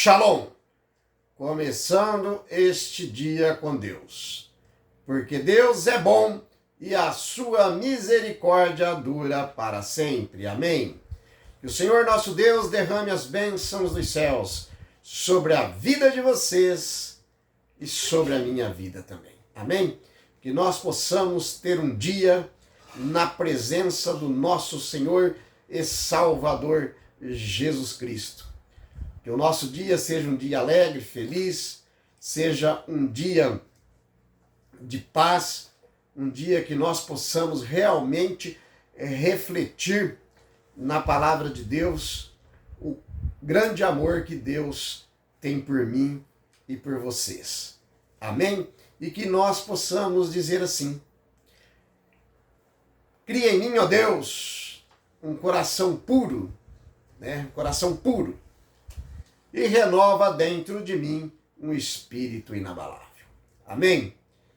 Shalom! Começando este dia com Deus, porque Deus é bom e a sua misericórdia dura para sempre. Amém? Que o Senhor nosso Deus derrame as bênçãos dos céus sobre a vida de vocês e sobre a minha vida também. Amém? Que nós possamos ter um dia na presença do nosso Senhor e Salvador Jesus Cristo. Que o nosso dia seja um dia alegre, feliz, seja um dia de paz, um dia que nós possamos realmente refletir na palavra de Deus o grande amor que Deus tem por mim e por vocês. Amém? E que nós possamos dizer assim: cria em mim, ó Deus, um coração puro, um coração puro, e renova dentro de mim um espírito inabalável. Amém?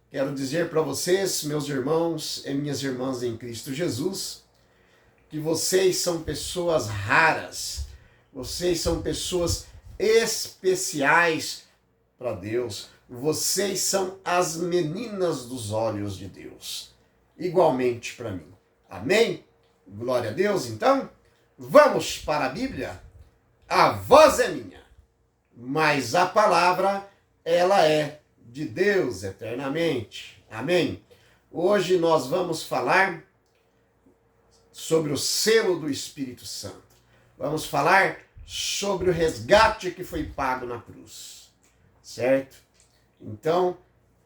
Quero dizer para vocês, meus irmãos e minhas irmãs em Cristo Jesus, que vocês são pessoas raras, vocês são pessoas especiais para Deus, vocês são as meninas dos olhos de Deus, igualmente para mim. Amém? Glória a Deus. Então, vamos para a Bíblia? A voz é minha, mas a palavra, ela é de Deus eternamente. Amém? Hoje nós vamos falar sobre o selo do Espírito Santo. Vamos falar sobre o resgate que foi pago na cruz. Certo? Então,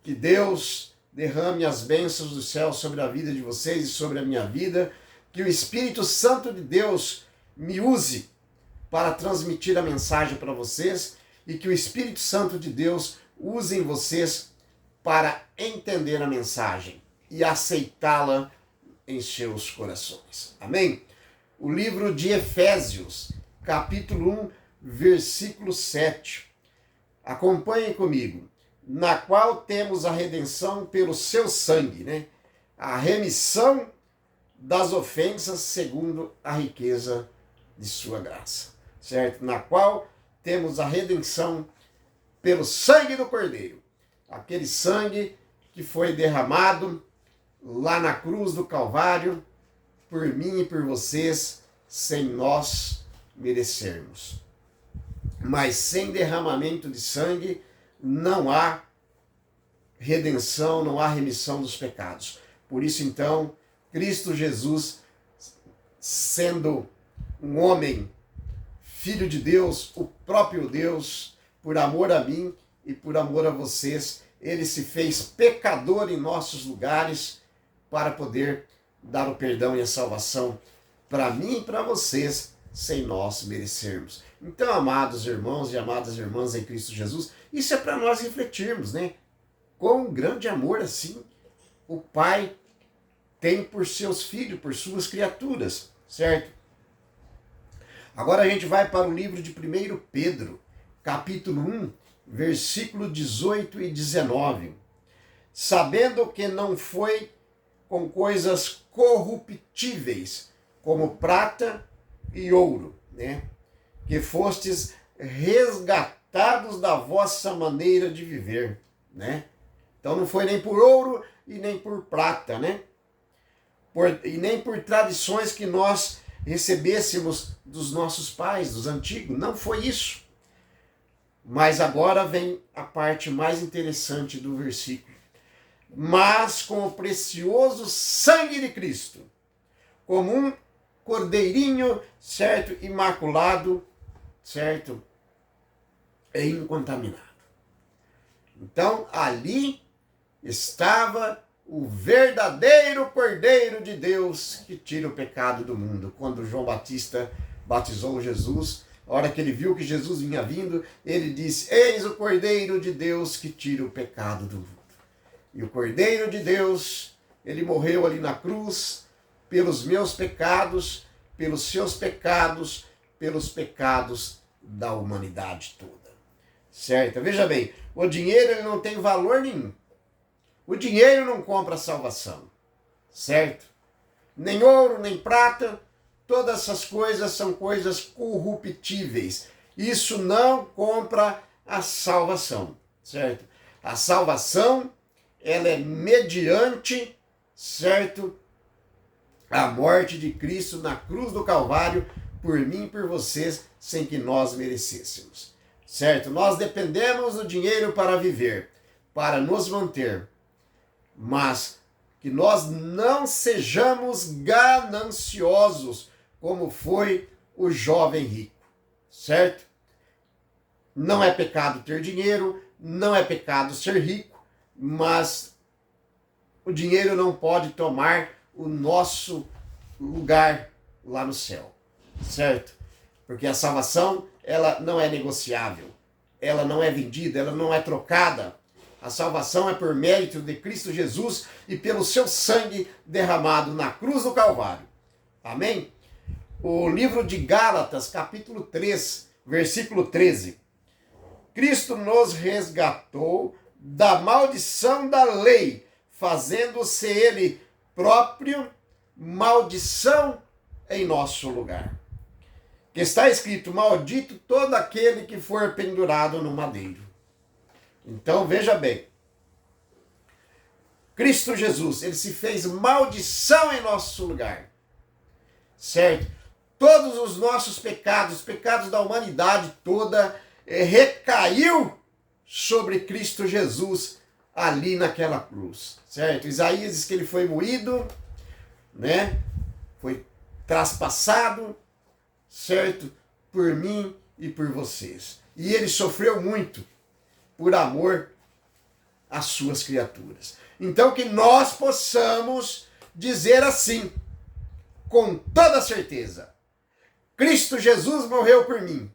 que Deus derrame as bênçãos do céu sobre a vida de vocês e sobre a minha vida. Que o Espírito Santo de Deus me use para transmitir a mensagem para vocês e que o Espírito Santo de Deus use em vocês para entender a mensagem e aceitá-la em seus corações. Amém? O livro de Efésios, capítulo 1, versículo 7. Acompanhem comigo. Na qual temos a redenção pelo seu sangue, A remissão das ofensas segundo a riqueza de sua graça. Certo? Na qual temos a redenção pelo sangue do Cordeiro. Aquele sangue que foi derramado lá na cruz do Calvário por mim e por vocês, sem nós merecermos. Mas sem derramamento de sangue não há redenção, não há remissão dos pecados. Por isso, então, Cristo Jesus, sendo um homem, Filho de Deus, o próprio Deus, por amor a mim e por amor a vocês, ele se fez pecador em nossos lugares para poder dar o perdão e a salvação para mim e para vocês, sem nós merecermos. Então, amados irmãos e amadas irmãs em Cristo Jesus, isso é para nós refletirmos, Com grande amor assim, o Pai tem por seus filhos, por suas criaturas, certo? Agora a gente vai para o livro de 1 Pedro, capítulo 1, versículo 18 e 19. Sabendo que não foi com coisas corruptíveis, como prata e ouro, que fostes resgatados da vossa maneira de viver, Então não foi nem por ouro e nem por prata, e nem por tradições que nós recebêssemos dos nossos pais, dos antigos. Não foi isso. Mas agora vem a parte mais interessante do versículo. Mas com o precioso sangue de Cristo, como um cordeirinho, certo, imaculado, certo, e incontaminado. Então, ali estava o verdadeiro Cordeiro de Deus que tira o pecado do mundo. Quando João Batista batizou Jesus, a hora que ele viu que Jesus vinha vindo, ele disse: eis o Cordeiro de Deus que tira o pecado do mundo. E o Cordeiro de Deus, ele morreu ali na cruz pelos meus pecados, pelos seus pecados, pelos pecados da humanidade toda. Certo? Veja bem, o dinheiro ele não tem valor nenhum. O dinheiro não compra salvação. Certo? Nem ouro, nem prata, todas essas coisas são coisas corruptíveis. Isso não compra a salvação, certo? A salvação, ela é mediante, certo? A morte de Cristo na cruz do Calvário, por mim e por vocês, sem que nós merecêssemos, certo? Nós dependemos do dinheiro para viver, para nos manter, mas que nós não sejamos gananciosos, como foi o jovem rico, certo? Não é pecado ter dinheiro, não é pecado ser rico, mas o dinheiro não pode tomar o nosso lugar lá no céu, certo? Porque a salvação, ela não é negociável, ela não é vendida, ela não é trocada. A salvação é por mérito de Cristo Jesus e pelo seu sangue derramado na cruz do Calvário. Amém? O livro de Gálatas, capítulo 3, versículo 13. Cristo nos resgatou da maldição da lei, fazendo-se ele próprio maldição em nosso lugar. Que está escrito: maldito todo aquele que for pendurado no madeiro. Então veja bem, Cristo Jesus, ele se fez maldição em nosso lugar, certo? Todos os nossos pecados, os pecados da humanidade toda, recaiu sobre Cristo Jesus ali naquela cruz, certo? Isaías diz que ele foi moído, né? Foi traspassado, certo? Por mim e por vocês. E ele sofreu muito por amor às suas criaturas. Então que nós possamos dizer assim, com toda certeza: Cristo Jesus morreu por mim.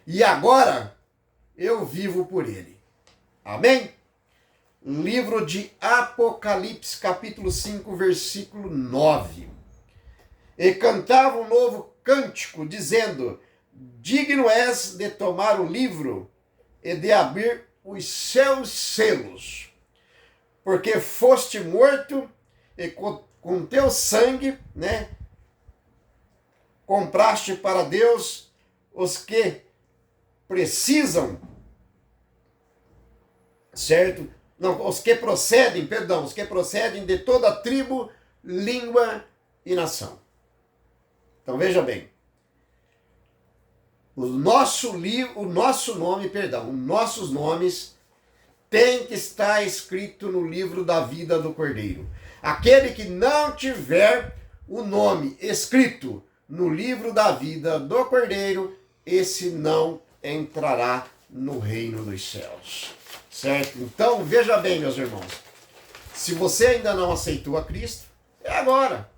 E agora eu vivo por ele. Amém? Livro de Apocalipse, capítulo 5, versículo 9. E cantava um novo cântico, dizendo: digno és de tomar o livro e de abrir os seus selos, porque foste morto e com teu sangue, né, compraste para Deus os que precisam, certo? Não, os que procedem de toda tribo, língua e nação. Então veja bem, os nossos nomes tem que estar escrito no livro da vida do Cordeiro. Aquele que não tiver o nome escrito no livro da vida do Cordeiro, esse não entrará no reino dos céus. Certo? Então, veja bem, meus irmãos. Se você ainda não aceitou a Cristo, é agora.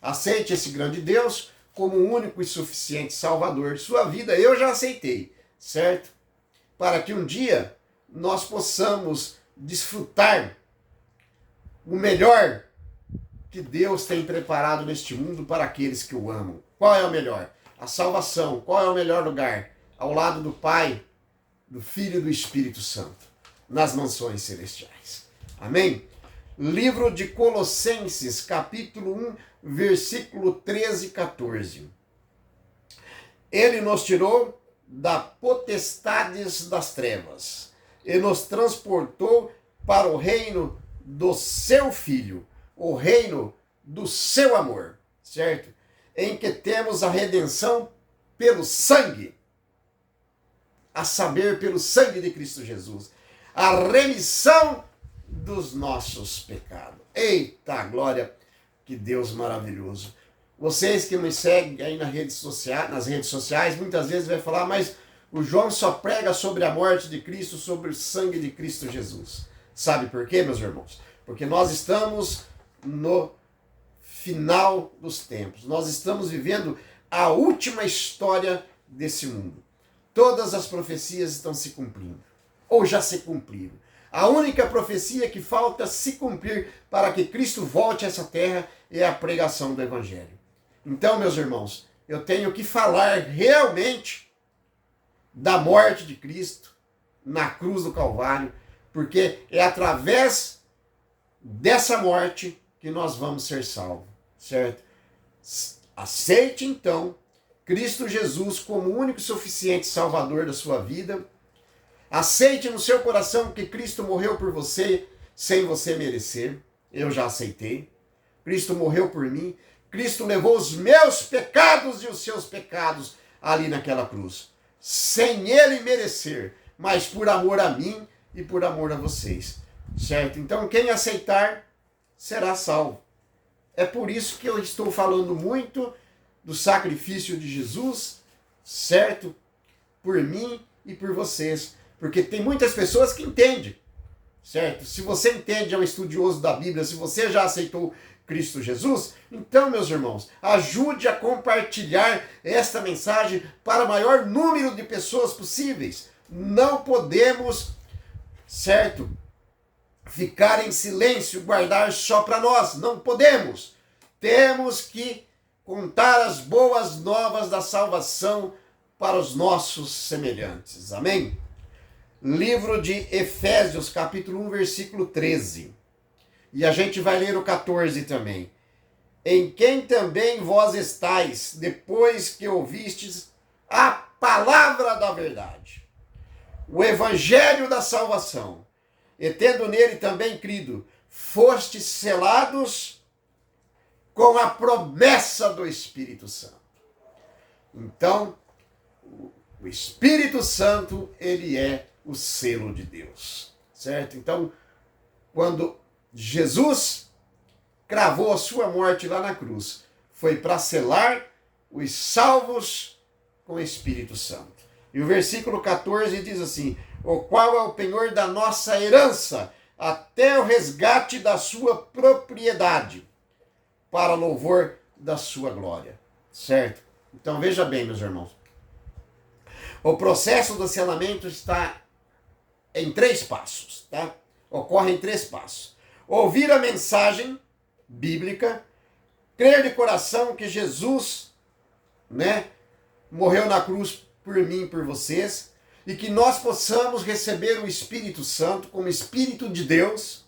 Aceite esse grande Deus como o único e suficiente Salvador de sua vida. Eu já aceitei, certo? Para que um dia nós possamos desfrutar o melhor que Deus tem preparado neste mundo para aqueles que o amam. Qual é o melhor? A salvação. Qual é o melhor lugar? Ao lado do Pai, do Filho e do Espírito Santo, nas mansões celestiais. Amém? Livro de Colossenses, capítulo 1, versículo 13 e 14. Ele nos tirou da potestades das trevas e nos transportou para o reino do seu Filho, o reino do seu amor, certo? Em que temos a redenção pelo sangue, a saber, pelo sangue de Cristo Jesus, a remissão dos nossos pecados. Eita glória, que Deus maravilhoso. Vocês que me seguem aí nas redes sociais, muitas vezes vai falar, mas o João só prega sobre a morte de Cristo, sobre o sangue de Cristo Jesus. Sabe por quê, meus irmãos? Porque nós estamos no final dos tempos. Nós estamos vivendo a última história desse mundo. Todas as profecias estão se cumprindo, ou já se cumpriram. A única profecia que falta se cumprir para que Cristo volte a essa terra é a pregação do Evangelho. Então, meus irmãos, eu tenho que falar realmente da morte de Cristo na cruz do Calvário, porque é através dessa morte que nós vamos ser salvos, certo? Aceite então Cristo Jesus como o único e suficiente Salvador da sua vida. Aceite no seu coração que Cristo morreu por você sem você merecer. Eu já aceitei. Cristo morreu por mim. Cristo levou os meus pecados e os seus pecados ali naquela cruz. Sem ele merecer, mas por amor a mim e por amor a vocês. Certo? Então quem aceitar será salvo. É por isso que eu estou falando muito do sacrifício de Jesus, certo? Por mim e por vocês. Porque tem muitas pessoas que entendem, certo? Se você entende, é um estudioso da Bíblia, se você já aceitou Cristo Jesus, então, meus irmãos, ajude a compartilhar esta mensagem para o maior número de pessoas possíveis. Não podemos, certo, ficar em silêncio, guardar só para nós. Não podemos. Temos que contar as boas novas da salvação para os nossos semelhantes. Amém? Livro de Efésios, capítulo 1, versículo 13. E a gente vai ler o 14 também. Em quem também vós estáis, depois que ouvistes a palavra da verdade, o evangelho da salvação, e tendo nele também crido, fostes selados com a promessa do Espírito Santo. Então, o Espírito Santo, ele é o selo de Deus, certo? Então, quando Jesus cravou a sua morte lá na cruz, foi para selar os salvos com o Espírito Santo. E o versículo 14 diz assim: o qual é o penhor da nossa herança, até o resgate da sua propriedade, para louvor da sua glória. Certo? Então veja bem, meus irmãos. O processo do selamento está em 3 passos, tá? Ocorre em 3 passos. Ouvir a mensagem bíblica, crer de coração que Jesus, morreu na cruz por mim e por vocês, e que nós possamos receber o Espírito Santo como Espírito de Deus.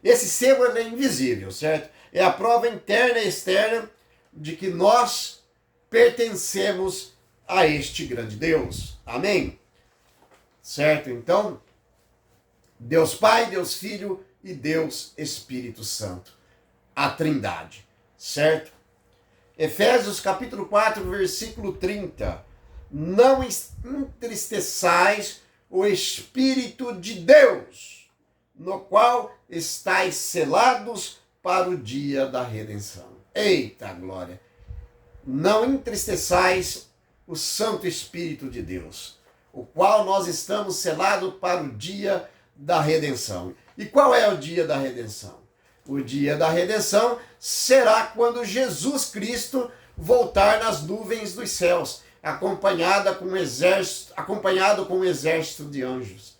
Esse selo é invisível, certo? É a prova interna e externa de que nós pertencemos a este grande Deus. Amém? Certo? Então, Deus Pai, Deus Filho e Deus Espírito Santo. A Trindade. Certo? Efésios capítulo 4, versículo 30. Não entristeçais o Espírito de Deus, no qual estáis selados para o dia da redenção. Eita glória! Não entristeçais o Santo Espírito de Deus, o qual nós estamos selados para o dia da redenção. E qual é o dia da redenção? O dia da redenção será quando Jesus Cristo voltar nas nuvens dos céus, acompanhado com um exército de anjos.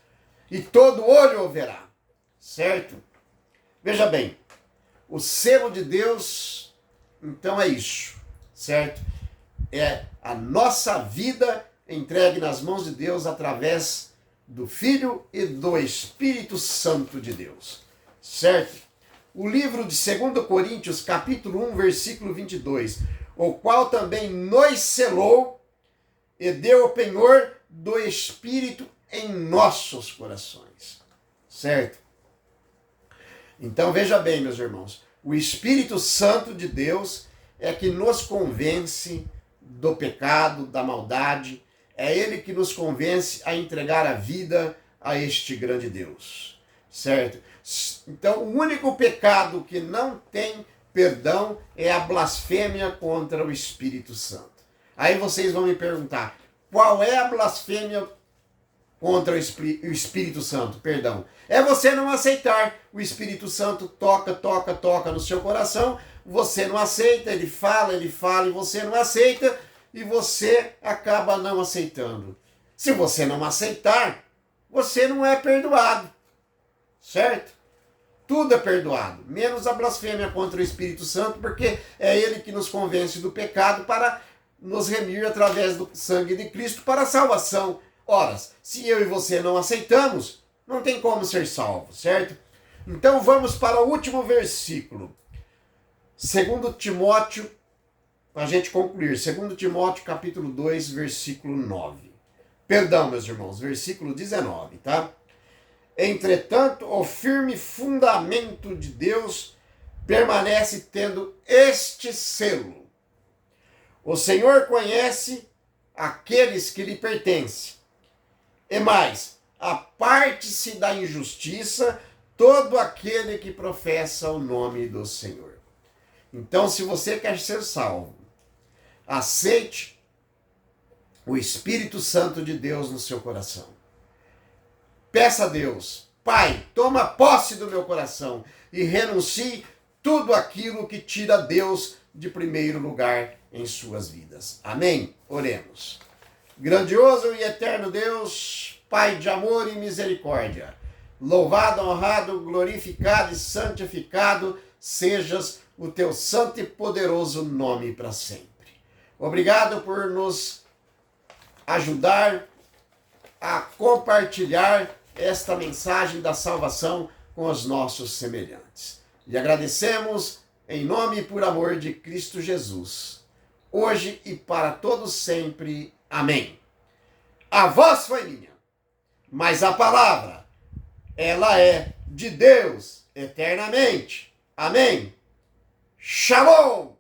E todo olho o verá. Certo? Veja bem, o selo de Deus, então é isso. Certo? É a nossa vida entregue nas mãos de Deus através do Filho e do Espírito Santo de Deus. Certo? O livro de 2 Coríntios, capítulo 1, versículo 22, o qual também nos selou e deu o penhor do Espírito em nossos corações. Certo? Então veja bem, meus irmãos, o Espírito Santo de Deus é que nos convence do pecado, da maldade. É ele que nos convence a entregar a vida a este grande Deus. Certo? Então, o único pecado que não tem perdão é a blasfêmia contra o Espírito Santo. Aí vocês vão me perguntar, qual é a blasfêmia contra o Espírito Santo? Perdão. É você não aceitar. O Espírito Santo toca no seu coração, você não aceita, ele fala e você não aceita, e você acaba não aceitando. Se você não aceitar, você não é perdoado. Certo? Tudo é perdoado, menos a blasfêmia contra o Espírito Santo, porque é ele que nos convence do pecado para nos remir através do sangue de Cristo para a salvação. Ora, se eu e você não aceitamos, não tem como ser salvo, certo? Então vamos para o último versículo. 2 Timóteo, para a gente concluir. 2 Timóteo capítulo 2, versículo 9. Perdão, meus irmãos, versículo 19, tá? Entretanto, o firme fundamento de Deus permanece tendo este selo. O Senhor conhece aqueles que lhe pertencem. E mais, aparte-se da injustiça todo aquele que professa o nome do Senhor. Então, se você quer ser salvo, aceite o Espírito Santo de Deus no seu coração. Peça a Deus, Pai, toma posse do meu coração e renuncie tudo aquilo que tira Deus de primeiro lugar em suas vidas. Amém? Oremos. Grandioso e eterno Deus, Pai de amor e misericórdia, louvado, honrado, glorificado e santificado sejas o teu santo e poderoso nome para sempre. Obrigado por nos ajudar a compartilhar esta mensagem da salvação com os nossos semelhantes. E agradecemos em nome e por amor de Cristo Jesus, hoje e para todos sempre. Amém. A voz foi minha, mas a palavra, ela é de Deus eternamente. Amém. Shalom!